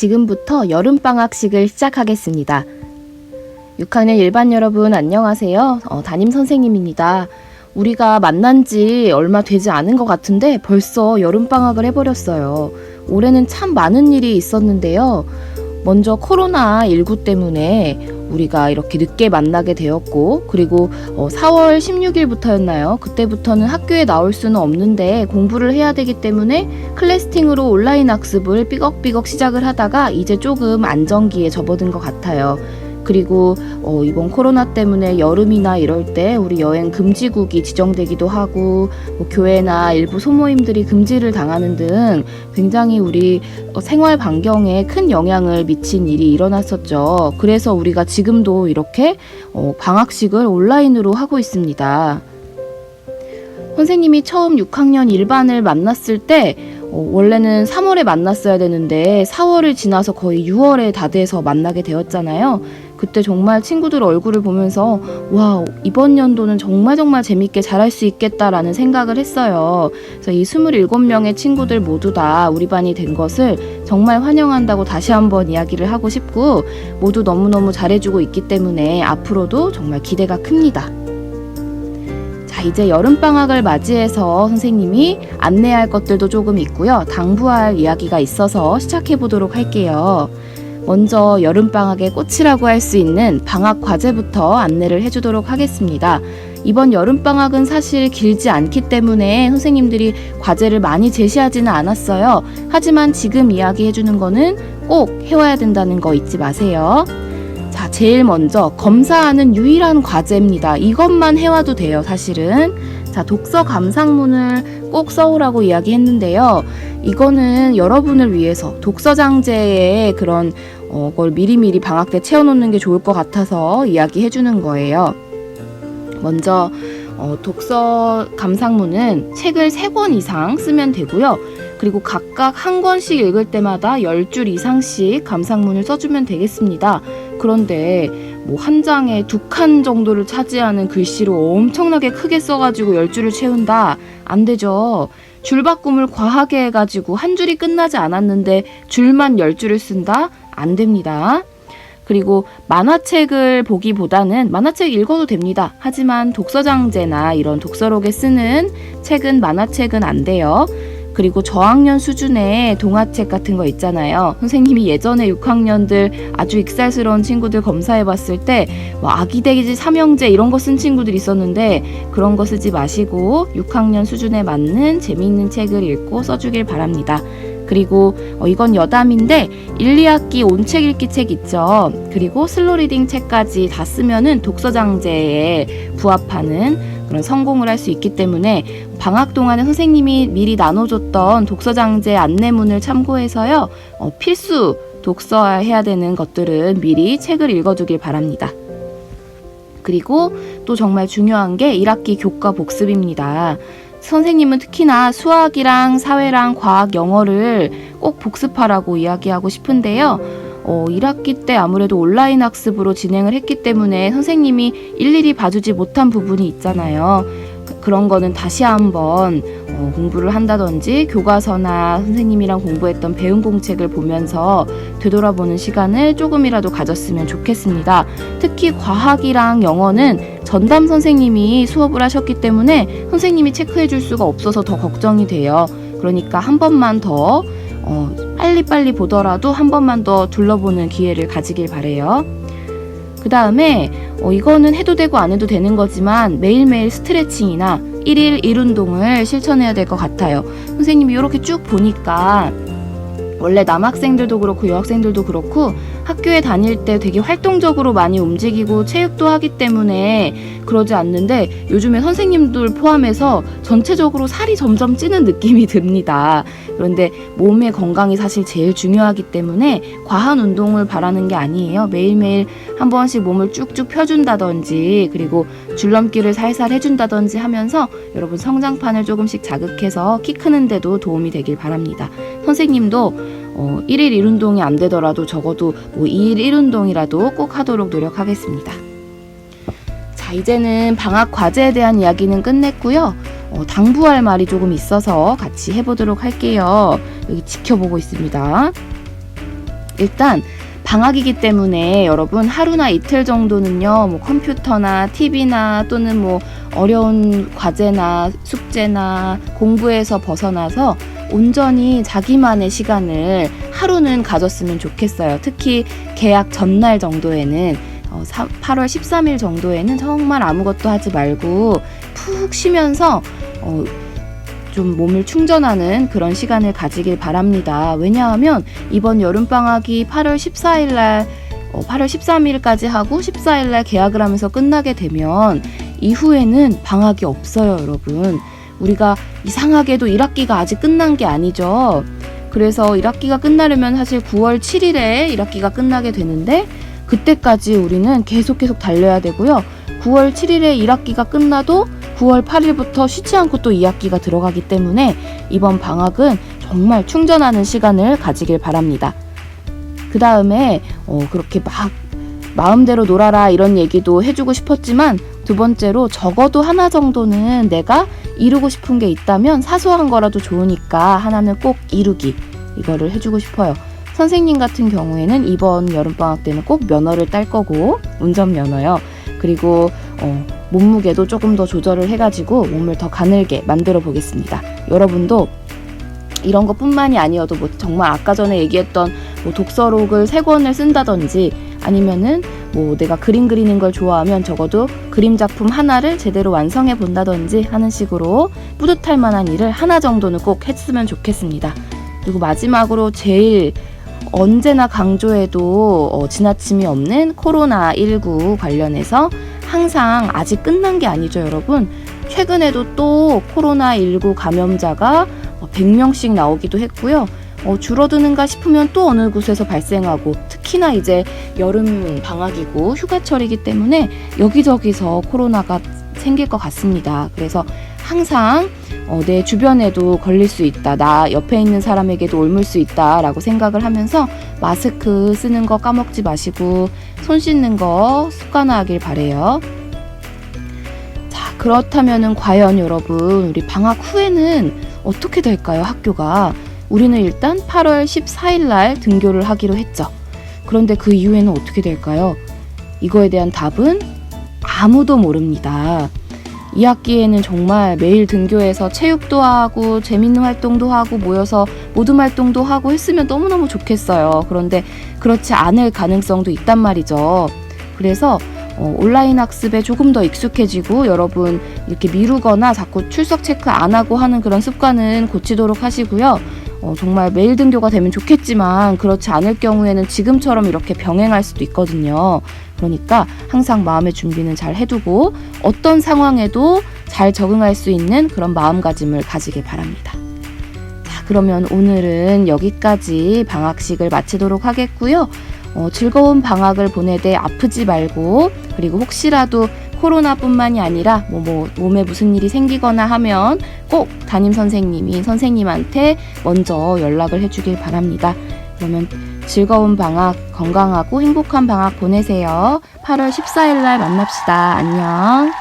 지금부터 여름방학식을 시작하겠습니다. 6학년 일반 여러분 안녕하세요. 담임 선생님입니다. 우리가 만난 지 얼마 되지 않은 것 같은데 벌써 여름방학을 해버렸어요. 올해는 참 많은 일이 있었는데요. 먼저 코로나19 때문에 우리가 이렇게 늦게 만나게 되었고, 그리고 4월 16일부터였나요? 그때부터는 학교에 나올 수는 없는데 공부를 해야 되기 때문에 클래스팅으로 온라인 학습을 삐걱삐걱 시작을 하다가 이제 조금 안정기에 접어든 것 같아요. 그리고 이번 코로나 때문에 여름이나 이럴 때 우리 여행 금지국이 지정되기도 하고, 교회나 일부 소모임들이 금지를 당하는 등 굉장히 우리 생활 반경에 큰 영향을 미친 일이 일어났었죠. 그래서 우리가 지금도 이렇게 방학식을 온라인으로 하고 있습니다. 선생님이 처음 6학년 1반을 만났을 때 원래는 3월에 만났어야 되는데 4월을 지나서 거의 6월에 다 돼서 만나게 되었잖아요. 그때 정말 친구들 얼굴을 보면서 와, 이번 연도는 정말 재밌게 잘할 수 있겠다라는 생각을 했어요. 그래서 이 27명의 친구들 모두 다 우리 반이 된 것을 정말 환영한다고 다시 한번 이야기를 하고 싶고, 모두 너무너무 잘해주고 있기 때문에 앞으로도 정말 기대가 큽니다. 자, 이제 여름방학을 맞이해서 선생님이 안내할 것들도 조금 있고요. 당부할 이야기가 있어서 시작해 보도록 할게요. 먼저 여름방학의 꽃이라고 할 수 있는 방학 과제부터 안내를 해주도록 하겠습니다. 이번 여름방학은 사실 길지 않기 때문에 선생님들이 과제를 많이 제시하지는 않았어요. 하지만 지금 이야기해주는 거는 꼭 해와야 된다는 거 잊지 마세요. 자, 제일 먼저 검사하는 유일한 과제입니다. 이것만 해와도 돼요, 사실은. 자, 독서 감상문을 꼭 써오라고 이야기했는데요. 이거는 여러분을 위해서 독서장제에 그런 걸 미리미리 방학 때 채워놓는 게 좋을 것 같아서 이야기해주는 거예요. 먼저 독서 감상문은 책을 3권 이상 쓰면 되고요. 그리고 각각 한 권씩 읽을 때마다 10줄 이상씩 감상문을 써주면 되겠습니다. 그런데 한 장에 2칸 정도를 차지하는 글씨로 엄청나게 크게 써가지고 10줄을 채운다? 안 되죠. 줄바꿈을 과하게 해가지고 한 줄이 끝나지 않았는데 줄만 10줄을 쓴다? 안 됩니다. 그리고 만화책을 보기보다는 만화책 읽어도 됩니다. 하지만 독서장제나 이런 독서록에 쓰는 책은 만화책은 안 돼요. 그리고 저학년 수준의 동화책 같은 거 있잖아요. 선생님이 예전에 6학년들 아주 익살스러운 친구들 검사해봤을 때 아기돼지 삼형제 이런 거 쓴 친구들 있었는데 그런 거 쓰지 마시고 6학년 수준에 맞는 재미있는 책을 읽고 써주길 바랍니다. 그리고 이건 여담인데 1, 2학기 온책 읽기 책 있죠. 그리고 슬로리딩 책까지 다 쓰면은 독서장제에 부합하는 그런 성공을 할 수 있기 때문에 방학 동안에 선생님이 미리 나눠줬던 독서장제 안내문을 참고해서요. 필수 독서해야 되는 것들은 미리 책을 읽어두길 바랍니다. 그리고 또 정말 중요한 게 1학기 교과 복습입니다. 선생님은 특히나 수학이랑 사회랑 과학, 영어를 꼭 복습하라고 이야기하고 싶은데요. 1학기 때 아무래도 온라인 학습으로 진행을 했기 때문에 선생님이 일일이 봐주지 못한 부분이 있잖아요. 그런 거는 다시 한번 공부를 한다든지 교과서나 선생님이랑 공부했던 배운 공책을 보면서 되돌아보는 시간을 조금이라도 가졌으면 좋겠습니다. 특히 과학이랑 영어는 전담 선생님이 수업을 하셨기 때문에 선생님이 체크해 줄 수가 없어서 더 걱정이 돼요. 그러니까 한 번만 더 빨리빨리 보더라도 한 번만 더 둘러보는 기회를 가지길 바래요. 그 다음에 이거는 해도 되고 안 해도 되는 거지만 매일매일 스트레칭이나 1일 1운동을 실천해야 될 것 같아요. 선생님이 이렇게 쭉 보니까 원래 남학생들도 그렇고 여학생들도 그렇고 학교에 다닐 때 되게 활동적으로 많이 움직이고 체육도 하기 때문에 그러지 않는데 요즘에 선생님들 포함해서 전체적으로 살이 점점 찌는 느낌이 듭니다. 그런데 몸의 건강이 사실 제일 중요하기 때문에 과한 운동을 바라는 게 아니에요. 매일매일 한 번씩 몸을 쭉쭉 펴준다든지 그리고 줄넘기를 살살 해준다든지 하면서 여러분 성장판을 조금씩 자극해서 키 크는데도 도움이 되길 바랍니다. 선생님도 1일 1운동이 안 되더라도 적어도 2일 1운동이라도 꼭 하도록 노력하겠습니다. 자, 이제는 방학 과제에 대한 이야기는 끝냈고요. 당부할 말이 조금 있어서 같이 해보도록 할게요. 여기 지켜보고 있습니다. 일단 방학이기 때문에 여러분 하루나 이틀 정도는요, 뭐 컴퓨터나 TV나 또는 뭐 어려운 과제나 숙제나 공부에서 벗어나서 온전히 자기만의 시간을 하루는 가졌으면 좋겠어요. 특히 개학 전날 정도에는 8월 13일 정도에는 정말 아무것도 하지 말고 푹 쉬면서 좀 몸을 충전하는 그런 시간을 가지길 바랍니다. 왜냐하면 이번 여름방학이 8월 14일날 8월 13일까지 하고 14일날 개학을 하면서 끝나게 되면 이후에는 방학이 없어요, 여러분. 우리가 이상하게도 1학기가 아직 끝난 게 아니죠. 그래서 1학기가 끝나려면 사실 9월 7일에 1학기가 끝나게 되는데 그때까지 우리는 계속 달려야 되고요. 9월 7일에 1학기가 끝나도 9월 8일부터 쉬지 않고 또 2학기가 들어가기 때문에 이번 방학은 정말 충전하는 시간을 가지길 바랍니다. 그 다음에 그렇게 막 마음대로 놀아라 이런 얘기도 해주고 싶었지만 두 번째로 적어도 하나 정도는 내가 이루고 싶은 게 있다면 사소한 거라도 좋으니까 하나는 꼭 이루기, 이거를 해주고 싶어요. 선생님 같은 경우에는 이번 여름방학 때는 꼭 면허를 딸 거고, 운전면허요. 그리고 몸무게도 조금 더 조절을 해가지고 몸을 더 가늘게 만들어 보겠습니다. 여러분도 이런 것뿐만이 아니어도 뭐 정말 아까 전에 얘기했던 뭐 독서록을 3권을 쓴다든지 아니면은 뭐 내가 그림 그리는 걸 좋아하면 적어도 그림 작품 하나를 제대로 완성해 본다든지 하는 식으로 뿌듯할 만한 일을 하나 정도는 꼭 했으면 좋겠습니다. 그리고 마지막으로 제일 언제나 강조해도 지나침이 없는 코로나19 관련해서 항상 아직 끝난 게 아니죠, 여러분. 최근에도 또 코로나19 감염자가 100명씩 나오기도 했고요. 줄어드는가 싶으면 또 어느 곳에서 발생하고, 특히나 이제 여름 방학이고 휴가철이기 때문에 여기저기서 코로나가 생길 것 같습니다. 그래서 항상 내 주변에도 걸릴 수 있다, 나 옆에 있는 사람에게도 옮을 수 있다 라고 생각을 하면서 마스크 쓰는 거 까먹지 마시고 손 씻는 거 습관화하길 바래요. 자, 그렇다면은 과연 여러분, 우리 방학 후에는 어떻게 될까요, 학교가? 우리는 일단 8월 14일 날 등교를 하기로 했죠. 그런데 그 이후에는 어떻게 될까요? 이거에 대한 답은 아무도 모릅니다. 2학기에는 정말 매일 등교해서 체육도 하고 재밌는 활동도 하고 모여서 모둠 활동도 하고 했으면 너무너무 좋겠어요. 그런데 그렇지 않을 가능성도 있단 말이죠. 그래서 온라인 학습에 조금 더 익숙해지고, 여러분 이렇게 미루거나 자꾸 출석 체크 안 하고 하는 그런 습관은 고치도록 하시고요. 정말 매일 등교가 되면 좋겠지만 그렇지 않을 경우에는 지금처럼 이렇게 병행할 수도 있거든요. 그러니까 항상 마음의 준비는 잘 해두고 어떤 상황에도 잘 적응할 수 있는 그런 마음가짐을 가지길 바랍니다. 자, 그러면 오늘은 여기까지 방학식을 마치도록 하겠고요. 즐거운 방학을 보내되 아프지 말고, 그리고 혹시라도 코로나뿐만이 아니라 몸에 무슨 일이 생기거나 하면 꼭 담임 선생님이 선생님한테 먼저 연락을 해주길 바랍니다. 그러면 즐거운 방학, 건강하고 행복한 방학 보내세요. 8월 14일 날 만납시다. 안녕.